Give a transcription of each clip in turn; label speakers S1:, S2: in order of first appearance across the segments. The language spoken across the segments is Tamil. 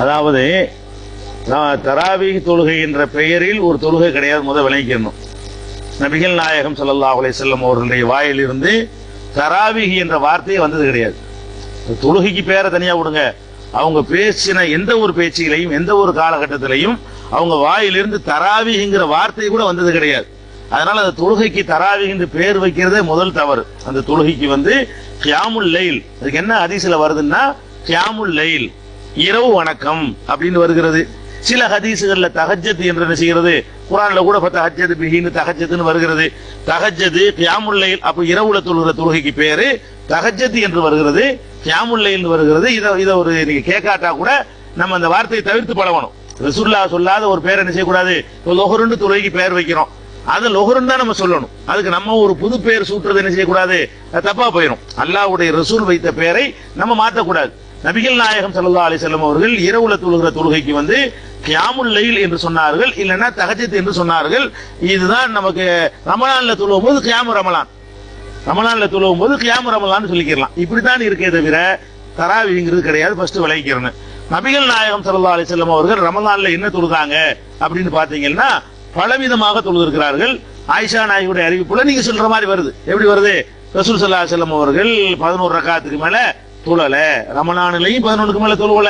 S1: அதாவது தராவீஹ் தொழுகை என்ற பெயரில் ஒரு தொழுகை கிடையாது. முதல் விளங்கிக்கணும். நபிகள் நாயகம் ஸல்லல்லாஹு அலைஹி வஸல்லம் அவர்களுடைய வாயிலிருந்து தராவீஹ் என்ற வார்த்தையே வந்தது கிடையாது. தொழுகைக்கு பேரை தனியா விடுங்க, அவங்க பேசின எந்த ஒரு பேச்சிலையும் எந்த ஒரு காலகட்டத்திலையும் அவங்க வாயிலிருந்து தராவீஹ்ங்கிற வார்த்தை கூட வந்தது கிடையாது. அதனால அந்த தொழுகைக்கு தராவீஹ் என்று பேர் வைக்கிறதே முதல் தவறு. அந்த தொழுகைக்கு கியாமுல் லைல், அதுக்கு என்ன ஹதீஸ்ல வருதுன்னா கியாமுல் லைல், இரவு வணக்கம் அப்படின்னு வருகிறது. சில ஹதீசுகள்ல தஹஜ்ஜத் என்று என்ன செய்கிறது, குர்ஆன்ல கூட தஹஜ்ஜத் பிஹின்னு தஹஜ்ஜத்னு வருகிறது. தஹஜ்ஜத் கியாமுல் லைல், அப்ப இரவுல தொழுகிற தொழுகைக்கு பேரு தஹஜ்ஜத் என்று வருகிறது, கியாமுல் லைல் வருகிறது. இத ஒரு நீங்க கேட்காட்டா கூட நம்ம அந்த வார்த்தையை தவிர்த்து பழகணும். ரசூலுல்லாஹ் சொல்லாத ஒரு பேர் என்ன செய்யக்கூடாது. லொஹருன்னு தொழுகைக்கு பேர் வைக்கிறோம், அது லொஹருன்னு தான் நம்ம சொல்லணும். அதுக்கு நம்ம ஒரு புது பேர் சூட்டுறது என்ன செய்யக்கூடாது, தப்பா போயிடும். அல்லாஹ்வுடைய ரசூல் வைத்த பேரை நம்ம மாற்றக்கூடாது. நபிகள் நாயகம் ஸல்லல்லாஹு அலைஹி வஸல்லம் அவர்கள் இரவுல தொழுகிற தொழுகைக்கு கியாமுல் லைல் என்று சொன்னார்கள், இல்லைன்னா தஹஜ்ஜத் என்று சொன்னார்கள். இதுதான் நமக்கு ரமலான்ல தொழுவும் போது கியாமு ரமலான், ரமலான்ல தொழுவும் போது கியாமு ரமலான் சொல்லிக்கலாம். இப்படித்தான் இருக்கே தவிர தராவீங்கிறது கிடையாது. ஃபர்ஸ்ட் விளங்கிக்கிறேன். நபிகள் நாயகம் ஸல்லல்லாஹு அலைஹி வஸல்லம் அவர்கள் ரமலான்ல என்ன தொழுதாங்க அப்படின்னு பாத்தீங்கன்னா பலவிதமாக தொழுதிருக்கிறார்கள். ஆயிஷா நாயகியுடைய அறிவிப்புல நீங்க சொல்ற மாதிரி வருது. எப்படி வருது, ரசூல் ஸல்லல்லாஹு அலைஹி வஸல்லம் அவர்கள் 11 ரக்காத்துக்கு மேல தொழல, ரமலான்லயும் 11க்கு மேல தொழுவல,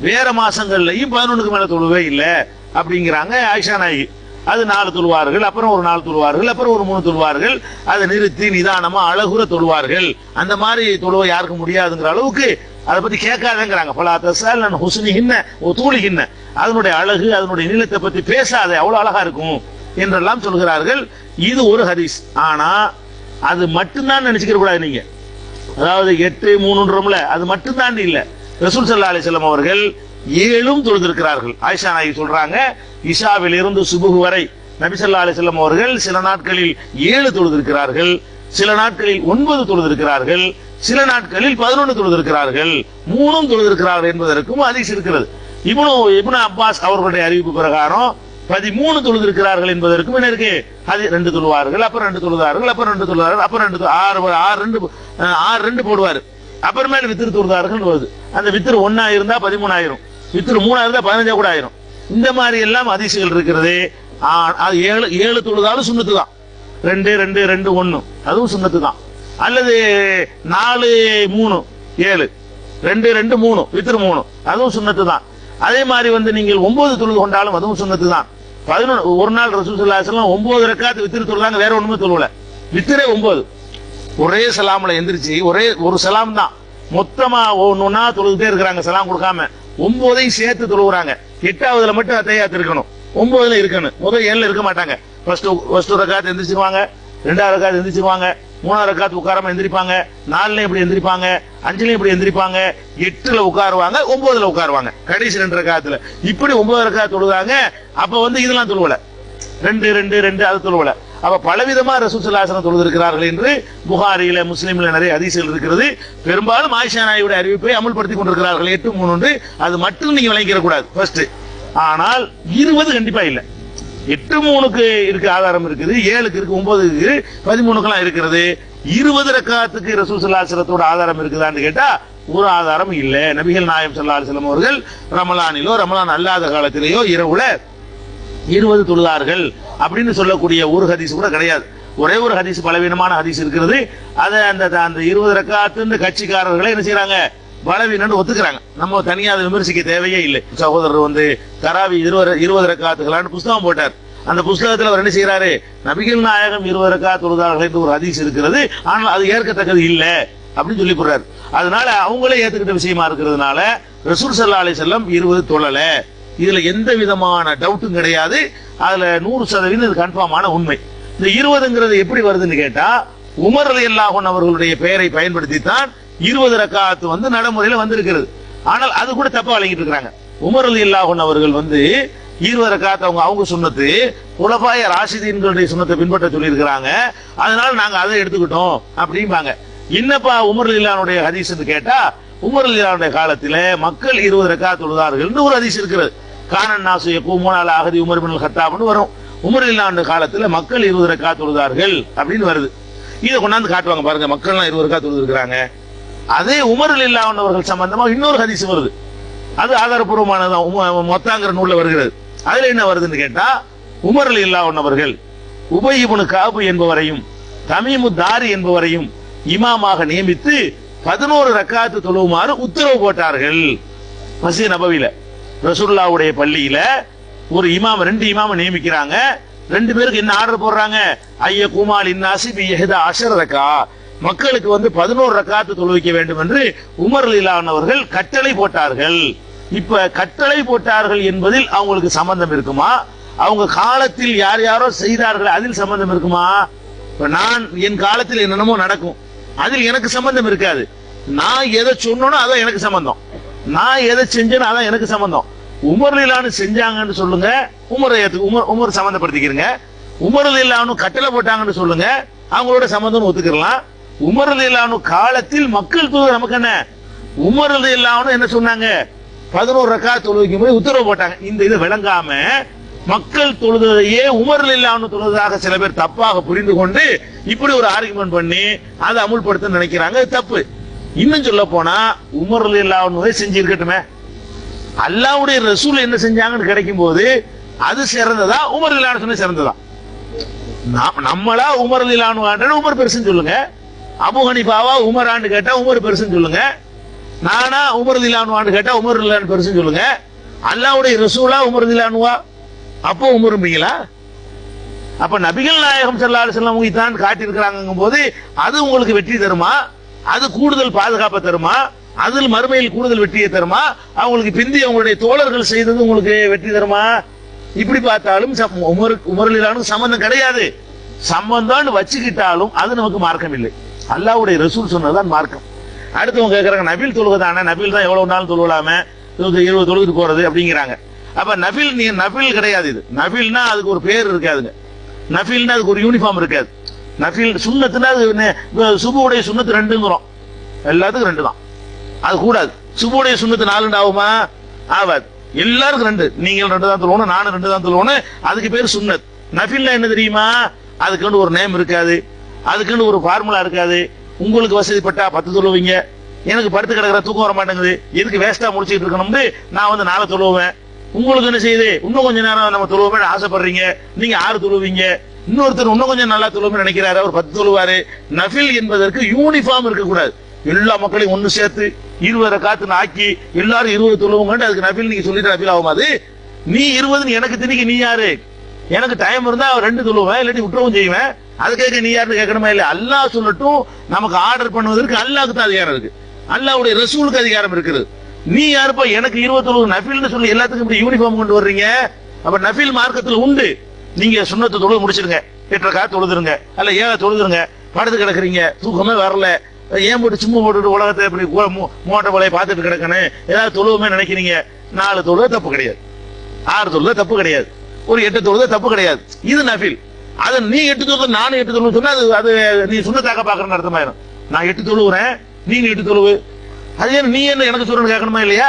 S1: வேற மாசங்கள்லயும் 11க்கு மேல தொழுவே இல்ல அப்படிங்கிறாங்க ஆயிஷா நாயகி. அது 4 தொழுவார்கள், அப்புறம் ஒரு 4 தொழுவார்கள், அப்புறம் ஒரு 3 தொழுவார்கள். அதை நிறுத்தி நிதானமா அழகுற தொழுவார்கள். அந்த மாதிரி தொழுவ யாருக்கும் முடியாதுங்கிற அளவுக்கு அதை பத்தி கேட்காதேங்கிறாங்க. பல தசால் ஹுஸ்னிஹின்ன தூளிஹின்ன, அதனுடைய அழகு அதனுடைய நீளத்தை பத்தி பேசாத, அவ்வளவு அழகா இருக்கும் என்றெல்லாம் சொல்கிறார்கள். இது ஒரு ஹதீஸ். ஆனா அது மட்டும்தான் நினைச்சுக்க கூடாது நீங்க. அதாவது 8 3 அது மட்டும்தான் இல்ல. ரசூல் ஸல்லல்லாஹு அலைஹி வஸல்லம் அவர்கள் 7 தொழுதிருக்கிறார்கள். ஆயிஷா நாயகி சொல்றாங்க, இஷாவில் இருந்து சுபுஹ் வரை நபி ஸல்லல்லாஹு அலைஹி வஸல்லம் அவர்கள் சில நாட்களில் 7 தொழுதிருக்கிறார்கள், சில நாட்களில் 9 தொழுதிருக்கிறார்கள், சில நாட்களில் 11 தொழுதிருக்கிறார்கள், 3 தொழுதிருக்கிறார்கள் என்பதற்கும் ஹதீஸ் இருக்கிறது. இப்னு அப்பாஸ் அவர்களுடைய அறிவிப்பு பிரகாரம் 13 தொழுதிருக்கிறார்கள் என்பதற்கும் என்ன இருக்கு, அது 2 தொழுவார்கள், அப்புறம் 2 தொழுதார்கள், அப்புறம் 2 தொழுதார்கள், அப்புறம் 6 போடுவாரு. அப்புறமேல வித்திரு தொழுதார்கள் வருது. அந்த வித்திரு 1 இருந்தா 13 ஆயிரும், வித்திரு 3 இருந்தா 15 கூட ஆயிரும். இந்த மாதிரி எல்லாம் ஹதீஸ்கள் இருக்கிறது. 7 தொழுதாலும் சுன்னத்து தான். 2 2 2 1 அதுவும் சுன்னத்து தான். அல்லது 4 3 7 2 2 3 வித்திரு 3 அதுவும் சுன்னத்து தான். அதே மாதிரி நீங்கள் 9 தொழுது கொண்டாலும் அதுவும் சுன்னத்து தான். 11 ஒரு நாள் ரசூல் ஸல்லல்லாஹு அலைஹி வஸல்லம் 9 ரக்காத் வித்திரு தொழுதாங்க, வேற ஒண்ணுமே தொழுவல. வித்திரே 9, ஒரே சலாம்ல எந்திரிச்சு ஒரே ஒரு சலாம் தான். மொத்தமா ஒன்னொன்னா தொழுதுட்டே இருக்கிறாங்க, சலாம் கொடுக்காம 9ஐயும் சேர்த்து தொழுகிறாங்க. 8ஆவதுல மட்டும் அத்தையாத்து இருக்கணும், 9ல இருக்கணும். முதல் 7ல இருக்க மாட்டாங்க. ஃபர்ஸ்ட் ரக்காத் எந்திரிச்சுவாங்க, 2வது ரக்காத் எந்திரிச்சுவாங்க, 3வது ரக்காத் உட்காராம எந்திரிப்பாங்க, 4ல இப்படி எந்திரிப்பாங்க, 5ல இப்படி எந்திரிப்பாங்க, 8ல உட்காருவாங்க, 9ல உட்காருவாங்க, கடைசி 2 ரக்காத்துல. இப்படி 9 ரக்காத் தொழுதாங்க. அப்ப இதெல்லாம் தொழுவல, 2 2 2 அது தொழுவல. அப்ப பலவிதமா ரசூல் ஸல்லல்லாஹு அலைஹி வஸல்லம் தொழுதிருக்கிறார்கள் என்று புகாரியில முஸ்லிம்ல நிறைய ஹதீஸ்கள் இருக்கிறது. பெரும்பாலும் ஆயிஷா நாயகியுடைய அறிவிப்பை அமல்படுத்திக் கொண்டிருக்கிறார்கள். 8 3 அது மட்டும் நீங்க விளங்கிக்க கூடாது ஃபர்ஸ்ட். ஆனால் 20 கண்டிப்பா இல்ல. 8 3க்கு இருக்கு ஆதாரம் இருக்குது, 7க்கு இருக்கு, 9க்கு 13க்குலாம் இருக்கிறது. 20 ரக்காத்துக்கு ரசூல் ஸல்லல்லாஹு அலைஹி வஸல்லத்தோட ஆதாரம் இருக்குதான்னு கேட்டா ஒரு ஆதாரம் இல்ல. நபிகள் நாயகம் ஸல்லல்லாஹு அலைஹி வஸல்லம் அவர்கள் ரமலானிலோ ரமலான் அல்லாத காலத்திலேயோ இரவுல 20 தொழுதார்கள் அப்படின்னு சொல்லக்கூடிய ஒரு ஹதீஸ் கூட கிடையாது. ஒரே ஒரு ஹதீஸ், பலவீனமான ஹதீஸ் இருக்கிறது. அதை அந்த 20 ரக்காத்து கட்சிக்காரர்களை என்ன செய்யறாங்க, பலவீனன்னு ஒத்துக்கிறாங்க. நம்ம தனியா அதை விமர்சிக்க தேவையே இல்லை. சகோதரர் தராவி 20 ரக்காத்துகளான்னு புஸ்தகம் போட்டார். அந்த புஸ்தகத்தில் அவர் என்ன செய்யறாரு, நபிகள் நாயகம் 20 ரக்காத் தொழுதார்கள் என்று ஒரு ஹதீஸ் இருக்கிறது, ஆனால் அது ஏற்கத்தக்கது இல்லை அப்படின்னு சொல்லி போடுறாரு. அதனால அவங்களே ஏத்துக்கிட்ட விஷயமா இருக்கிறதுனால ரசூல் ஸல்லல்லாஹு அலைஹி வஸல்லம் 20 தொழல. இதுல எந்த விதமான டவுட்டும் கிடையாது. அதுல 100% இது கன்ஃபார்மான உண்மை. இந்த 20ங்கிறது எப்படி வருதுன்னு கேட்டா, உமர் ரலியல்லாஹு அன்ஹு அவர்களுடைய பெயரை பயன்படுத்தித்தான் 20 ரக்காத் நடைமுறையில வந்திருக்கிறது. ஆனால் அது கூட தப்பா வழங்கிட்டு இருக்காங்க. உமர் ரலியல்லாஹு அன்ஹு அவர்கள் 20 ரக்காத் அவங்க சுன்னத்து, குலஃபாய ராஷிதீன்களுடைய சுன்னத்தை பின்பற்ற சொல்லி இருக்கிறாங்க, அதனால நாங்க அதை எடுத்துக்கிட்டோம் அப்படிம்பாங்க. என்னப்பா உமர் ரலியல்லாஹுடைய ஹதீஸ் கேட்டா, உமர் ரலியல்லாஹுடைய காலத்தில மக்கள் 20 ரக்காத் தொழுதார்கள் ஒரு ஹதீஸ் இருக்கிறது. கானன் நாசு யகூமுன அலா அஹதி உமர் இப்னுல் கத்தாப்னு வரும். உமர் ரலியல்லாஹுடைய காலத்துல மக்கள் 20 ரக்காத் தொழுதார்கள் அப்படின்னு வருது. இதை கொண்டாந்து காட்டுவாங்க பாருங்க, மக்கள் 20 ரக்காத் தொழுதுருக்காங்க. அதே உமர் ரலியல்லாஹு அன்ஹு அவர்கள் சம்பந்தமா இன்னொரு ஹதீஸ் வருது, அது ஆதாரப்பூர்வமானதான், மொத்தாங்கிற நூல்ல வருகிறது. அதுல என்ன வருதுன்னு கேட்டா, உமர் ரலியல்லாஹு அன்ஹு அவர்கள் உபய் இப்னு கஅப் என்பவரையும் தமீமு தாரி என்பவரையும் இமாமாக நியமித்து 11 ரக்காத்து தொழுவுமாறு உத்தரவு போட்டார்கள். மஸ்ஜித் நபவியில ரசூலுல்லாஹ்வுடைய பள்ளியில ஒரு இமாம் 2 இமாம நியமிக்கிறாங்க. 2 பேருக்கு என்ன ஆர்டர் போடுறாங்க, ஐய குமால் இன்னாசி பி இஹ்தா அஷர ரக்கா, மக்களுக்கு 11 ரக்காத்து தொழுவிக்க வேண்டும் என்று உமர் ரலியல்லாஹு அன்ஹு அவர்கள் கட்டளை போட்டார்கள். இப்ப கட்டளை போட்டார்கள் என்பதில் அவங்களுக்கு சம்பந்தம் இருக்குமா, அவங்க காலத்தில் யார் யாரோ செய்தார்கள் அதில் சம்பந்தம் இருக்குமா? இப்ப நான் என் காலத்தில் என்னென்னமோ நடக்கும், அதில் எனக்கு சம்பந்தம் இருக்காது. நான் எதை சொன்னோனோ அதான் எனக்கு சம்பந்தம், நான் எதை செஞ்சேனோ அதான் எனக்கு சம்பந்தம். உமர் ரலியல்லாஹு அன்ஹு செஞ்சாங்கன்னு சொல்லுங்க, உமர் சம்பந்தப்படுத்திக்கிறங்க. உமர் ரலியல்லாஹு அன்ஹு கட்டளை போட்டாங்கன்னு சொல்லுங்க, அவங்களோட சம்பந்தம் ஒத்துக்கலாம். உமர் ரலியல்லாஹு அன்ஹு காலத்தில் மக்கள் தூதர் நமக்கு என்ன, உமர் ரலியல்லாஹு அன்ஹு என்ன சொன்னாங்க, 11 ரக்காத் தொழுவிக்கும் போது உத்தரவு போட்டாங்க. இந்த இதை விளங்காம மக்கள் தொழுதையே உமர் ரலியல்லாஹு அன்ஹு தொழுதாக சில பேர் தப்பாக புரிந்து கொண்டு இப்படி ஒரு ஆர்குமெண்ட் பண்ணி அதை அமுல்படுத்த நினைக்கிறாங்க. தப்பு. இன்னும் சொல்ல போனா உமர் ரலியல்லாஹு அன்ஹு செஞ்சிருக்கட்டுமே, அல்லாஹ்வுடைய ரசூல் என்ன செஞ்சாங்கன்னு கிடைக்கும் போது அது சிறந்ததா, உமர் ரலியல்லாஹு அன்ஹு சிறந்ததா? நம்மளா உமர் ரலியல்லாஹு அன்ஹு உமர் பெருசுன்னு சொல்லுங்க, அபூ ஹனீஃபாவா உமரான்னு கேட்டா உமர் பெருசுன்னு சொல்லுங்க, நானா உமர் ரலியல்லாஹு அன்ஹு கேட்டா உமர் ரலியல்லாஹு அன்ஹு பெருசுன்னு சொல்லுங்க. அல்லாஹ்வுடைய ரசூலா உமர் ரலியல்லாஹு அன்ஹுவா? அப்போ உமரும்பீங்களா? அப்ப நபிகள் நாயகம் ஸல்லல்லாஹு அலைஹி வஸல்லம் தான் காட்டியிருக்கிறாங்க போது அது உங்களுக்கு வெற்றி தருமா, அது கூடுதல் பாதுகாப்பை தருமா, அதில் மறுமையில் கூடுதல் வெற்றியை தருமா, அவங்களுக்கு பிந்தி அவங்களுடைய தோழர்கள் செய்தது உங்களுக்கு வெற்றி தருமா? இப்படி பார்த்தாலும் உமர் ரலியல்லாஹு அன்ஹு சம்பந்தம் கிடையாது. சம்பந்தம் வச்சுக்கிட்டாலும் அது நமக்கு மார்க்கம் இல்லை, அல்லாஹ்வுடைய ரசூல் சொன்னதுதான் மார்க்கம். அடுத்தவங்க கேட்கறாங்க, நபில் தொழுகை தானே, நபில் தான் எவ்வளவு நாள் தொழுவலாமே, 20 தொழுதுட்டு போறது அப்படிங்கிறாங்க. அப்ப நபில் கிடையாது. இது நபில்னா அதுக்கு ஒரு பேர் இருக்காதுங்க, நபில்னா அதுக்கு ஒரு யூனிஃபார்ம் இருக்காது. நபில் சுன்னத்துனா சுபுடைய சுன்னத்து 2ங்கிறோம், எல்லாத்துக்கும் 2 தான், அது கூடாது. சுபுடைய சுன்னத்து 4 ஆகுமா? ஆகாது. எல்லாருக்கும் 2, நீங்கள் 2 தான் தொழுவணும், நானும் 2 தான் தொழுவணும், அதுக்கு பேர் சுன்னத். நபில்னா என்ன தெரியுமா, அதுக்குன்னு ஒரு நேம் இருக்காது, அதுக்குன்னு ஒரு ஃபார்முலா இருக்காது. உங்களுக்கு வசதிப்பட்டா 10 தொழுவீங்க, எனக்கு படுத்து கிடக்கிற தூக்கம் வர மாட்டேங்குது, எதுக்கு வேஸ்டா முடிச்சுட்டு இருக்கணும்னு நான் 4 தொழுவேன். உங்களுக்கு என்ன செய்யுது, இன்னும் கொஞ்ச நேரம் நம்ம தொழுவோமே ஆசைப்படுறீங்க, நீங்க 6 தொழுவீங்க. இன்னொருத்தர் இன்னும் கொஞ்சம் நல்லா தொழுவோம் நினைக்கிறாரு, அவர் 10 தொழுவாரு. நஃபில் என்பதற்கு யூனிஃபார்ம் இருக்கக்கூடாது. எல்லா மக்களையும் ஒண்ணு சேர்த்து 20 ரக்காத்து ஆக்கி எல்லாரும் 20 தொழுவுங்க, அதுக்கு நஃபில் நீங்க சொல்லிட்டு நஃபில் ஆகுமா? அது நீ 20 எனக்கு திணிக்க நீ யாரு? எனக்கு டைம் இருந்தா 2 தொழுவேன், இல்லாட்டி விட்டுறவும் செய்வேன். அது கேட்க நீ யாருன்னு கேட்கணுமா? இல்ல, அல்லாஹ் சொல்லட்டும், நமக்கு ஆர்டர் பண்ணுவதற்கு அல்லாஹ்க்கு தான் அதிகாரம் இருக்கு, அல்லாஹ்வுடைய ரசூலுக்கு அதிகாரம் இருக்குது. நீ யாருப்பா எனக்கு 20 தொழுவு நஃபில்னு சொல்லி எல்லாத்துக்கும் இப்படி யூனிஃபார்ம் கொண்டு வர்றீங்க? அப்ப நஃபில் மார்க்கத்தில் உண்டு. நீங்க சுன்னத்து தொழுவு முடிச்சிருங்க, 8 ரக்காத் தொழுதுருங்க, அல்ல 7 தொழுதுருங்க, படுத்து கிடக்குறீங்க, தூக்கமே வரல, ஏன் போட்டு சும்மா போட்டுட்டு உலகத்தை இப்படி மோட்டை போலையை பார்த்துட்டு கிடக்கணும், ஏதாவது தொழுவுமே நினைக்கிறீங்க, 4 தொழுவ தப்பு கிடையாது, 6 தொழுவ தப்பு கிடையாது, ஒரு 8 தொழுவ தப்பு கிடையாது. இது நஃபில். அது நீ 8 தொழுது நானும் 8 தொழுவு சொன்னா அது நீ சுன்னத்தாக பாக்குறேன்னு அர்த்தமாயிரும். நான் 8 தொழுவுறேன், நீங்க 8 தொழுவு, அது ஏன் நீ என்ன எனக்கு சொல்றேன்னு கேட்கணுமா இல்லையா?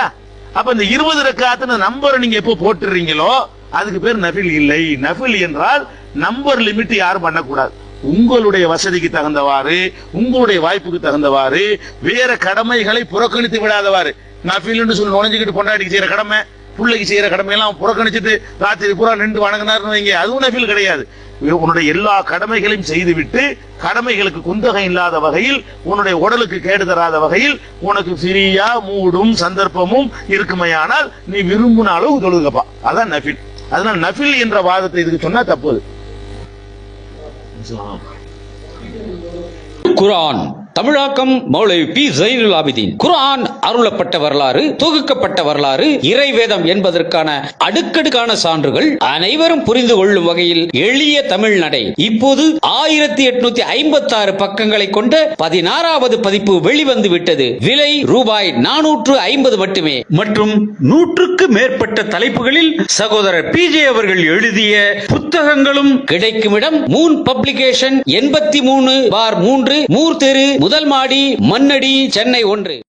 S1: அப்ப இந்த 20 ரக்காத்துன்னு நம்பரை நீங்க எப்போ போட்டுறீங்களோ அதுக்கு பேர் நஃபில் இல்லை. நஃபில் என்றால் நம்பர் லிமிட் யாரும் பண்ணக்கூடாது. உங்களுடைய வசதிக்கு தகுந்தவாறு, உங்களுடைய வாய்ப்புக்கு தகுந்தவாறு, வேற கடமைகளை புறக்கணித்து விடாதவாறு. நஃபில்னு சொல்லி நுழைஞ்சுக்கிட்டு பொண்டாட்டிக்கு செய்யற கடமை, பிள்ளைக்கு செய்யற கடமை எல்லாம் புறக்கணிச்சுட்டு ராத்திரி பூரா நின்று வணங்கினார்னு வைங்க, அதுவும் நஃபில் கிடையாது. உன்னுடைய எல்லா கடமைகளையும் செய்துவிட்டு கடமைகளுக்கு குந்தகம் இல்லாத வகையில், உன்னுடைய உடலுக்கு கேடு தராத வகையில், உனக்கு ஃப்ரீயா மூடும் சந்தர்ப்பமும் இருக்குமையானால் நீ விரும்பின அளவு தொழுகப்பா, அதான் நஃபில். அதனால நஃபில் என்ற வாதத்தை இதுக்கு சொன்னா தப்பு.
S2: குர்ஆன் தமிழாக்கம் மௌலவி பி ஜைனுல் ஆபிதீன். குர்ஆன் அருளப்பட்ட வரலாறு, தொகுக்கப்பட்ட வரலாறு, இறைவேதம் என்பதற்கான அடுக்கடுக்கான சான்றுகள் அனைவரும் புரிந்து கொள்ளும் வகையில் எளிய தமிழ் நடை. இப்போது 1856 பக்கங்களை கொண்ட 16வது பதிப்பு வெளிவந்து விட்டது. விலை ரூபாய் 450 மட்டுமே. மற்றும் 100க்கு மேற்பட்ட தலைப்புகளில் சகோதரர் PJ அவர்கள் எழுதிய புத்தகங்களும் கிடைக்கும் இடம் மூன் பப்ளிகேஷன் 83/3 மூர் தெரு, முதல் மாடி, மண்ணடி, சென்னை 1.